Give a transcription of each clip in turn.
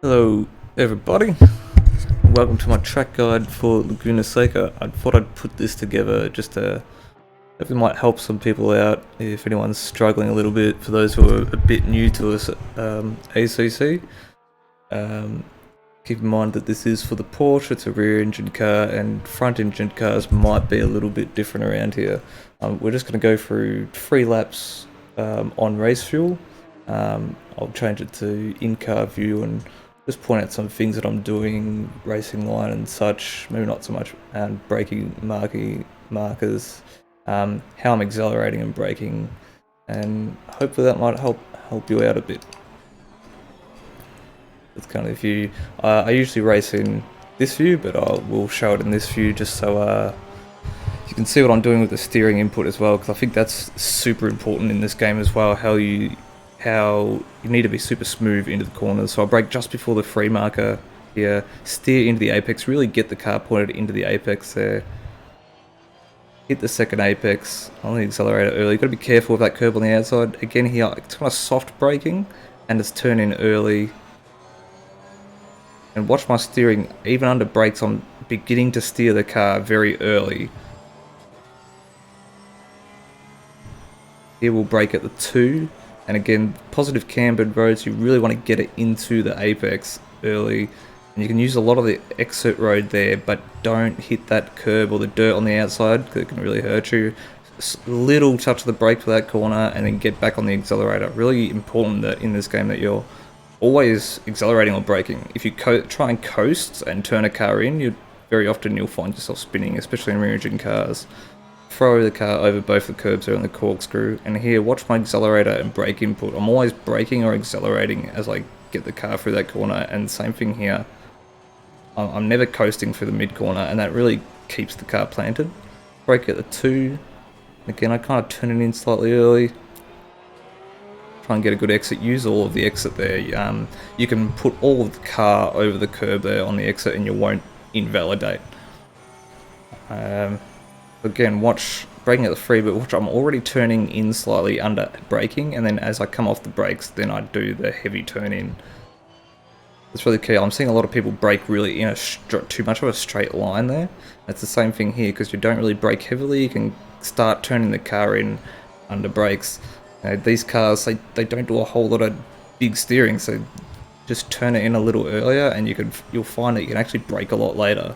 Hello everybody, welcome to my track guide for Laguna Seca. I thought I'd put this together just to hopefully might help some people out if anyone's struggling a little bit. For those who are a bit new to us, ACC, keep in mind that this is for the Porsche. It's a rear engine car, and front engine cars might be a little bit different around here. We're just going to go through 3 laps on race fuel. I'll change it to in-car view and just point out some things that I'm doing, racing line and such, maybe not so much, and braking markers, how I'm accelerating and braking, and hopefully that might help you out a bit. It's kind of view. I usually race in this view, but we'll show it in this view just so you can see what I'm doing with the steering input as well, because I think that's super important in this game as well, how you need to be super smooth into the corners. So I brake just before the free marker here, steer into the apex, really get the car pointed into the apex there. Hit the second apex on the accelerator early. You've got to be careful with that curb on the outside. Again here, it's kind of soft braking and it's turning early. And watch my steering, even under brakes, I'm beginning to steer the car very early. Here we'll brake at the 2. And again, positive cambered roads, you really want to get it into the apex early. And you can use a lot of the exit road there, but don't hit that curb or the dirt on the outside, because it can really hurt you. Little touch of the brake for that corner, and then get back on the accelerator. Really important that in this game that you're always accelerating or braking. If you try and coast and turn a car in, very often you'll find yourself spinning, especially in rear engine cars. Throw the car over both the curbs there on the corkscrew, and here watch my accelerator and brake input. I'm always braking or accelerating as I get the car through that corner, and same thing here. I'm never coasting through the mid corner, and that really keeps the car planted. Brake at the 2. Again, I kind of turn it in slightly early. Try and get a good exit. Use all of the exit there. You can put all of the car over the curb there on the exit, and you won't invalidate. Again, watch braking at the 3, but watch I'm already turning in slightly under braking, and then as I come off the brakes, then I do the heavy turn in. That's really key. I'm seeing a lot of people brake really in too much of a straight line there. It's the same thing here, because you don't really brake heavily, you can start turning the car in under brakes. These cars, they don't do a whole lot of big steering, so just turn it in a little earlier, and you'll find that you can actually brake a lot later.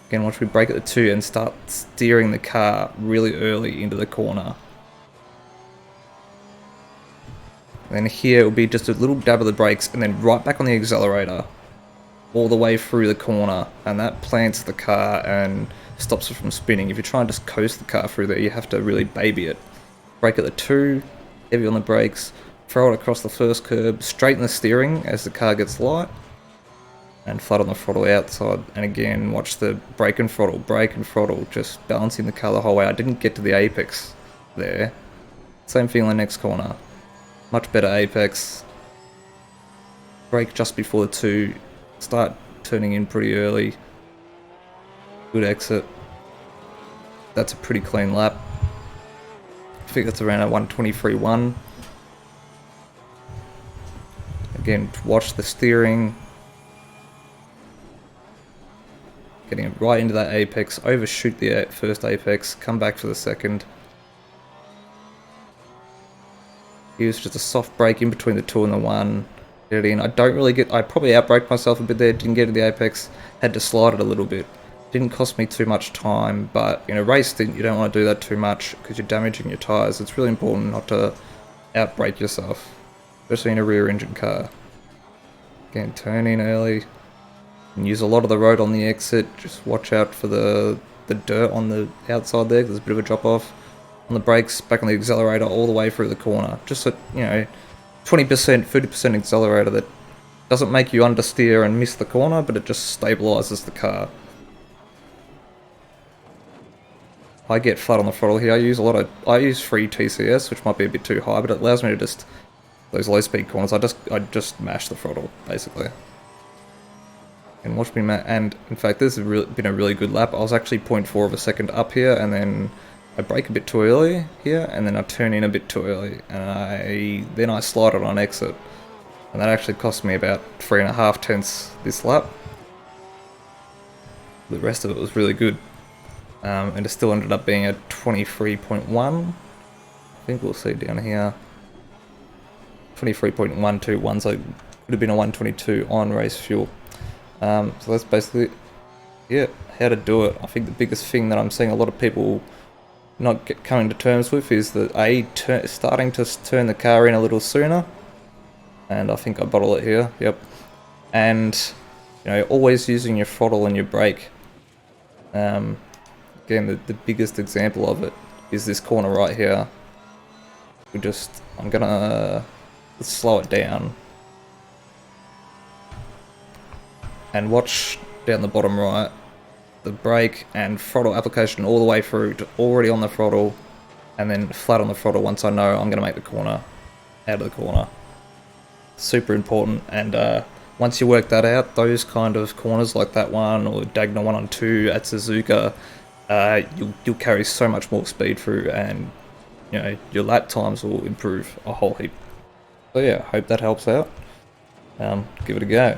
Again, watch me brake at the 2 and start steering the car really early into the corner. And then here it will be just a little dab of the brakes, and then right back on the accelerator all the way through the corner, and that plants the car and stops it from spinning. If you try and just coast the car through there, you have to really baby it. Brake at the 2, heavy on the brakes, throw it across the first curb, straighten the steering as the car gets light, and flat on the throttle outside. And again, watch the brake and throttle, just balancing the car the whole way. I didn't get to the apex there. Same thing on the next corner. Much better apex. Brake just before the 2. Start turning in pretty early. Good exit. That's a pretty clean lap. I think that's around a 123.1. Again, watch the steering. Getting it right into that apex, overshoot the first apex, come back for the second. Use just a soft brake in between the 2 and the 1. Get it in. I probably outbraked myself a bit there, didn't get to the apex, had to slide it a little bit. Didn't cost me too much time, but in a race you don't want to do that too much because you're damaging your tyres. It's really important not to outbrake yourself, especially in a rear engine car. Again, turn in early. And use a lot of the road on the exit. Just watch out for the dirt on the outside there, because there's a bit of a drop off. On the brakes, back on the accelerator all the way through the corner. Just a 20%, 30% accelerator that doesn't make you understeer and miss the corner, but it just stabilizes the car. I get flat on the throttle here. I use free TCS, which might be a bit too high, but it allows me to those low speed corners, I just mash the throttle basically. And watch me, and in fact this has been a really good lap. I was actually 0.4 of a second up here, and then I brake a bit too early here, and then I turn in a bit too early, and then I slide it on exit. and that actually cost me about 3.5 tenths this lap. The rest of it was really good, and it still ended up being a 23.1. I think we'll see down here, 23.121, so it could have been a 122 on race fuel. So that's basically it, how to do it. I think the biggest thing that I'm seeing a lot of people not coming to terms with is that starting to turn the car in a little sooner, and I think I bottle it here, yep, and you know, always using your throttle and your brake. Again, the biggest example of it is this corner right here. I'm gonna slow it down and watch down the bottom right, the brake and throttle application all the way through to already on the throttle, and then flat on the throttle once I know I'm gonna make the corner, out of the corner. Super important, and once you work that out, those kind of corners like that one or diagonal 1 on 2 at Suzuka, you'll carry so much more speed through, and you know, your lap times will improve a whole heap. So yeah, hope that helps out. Give it a go.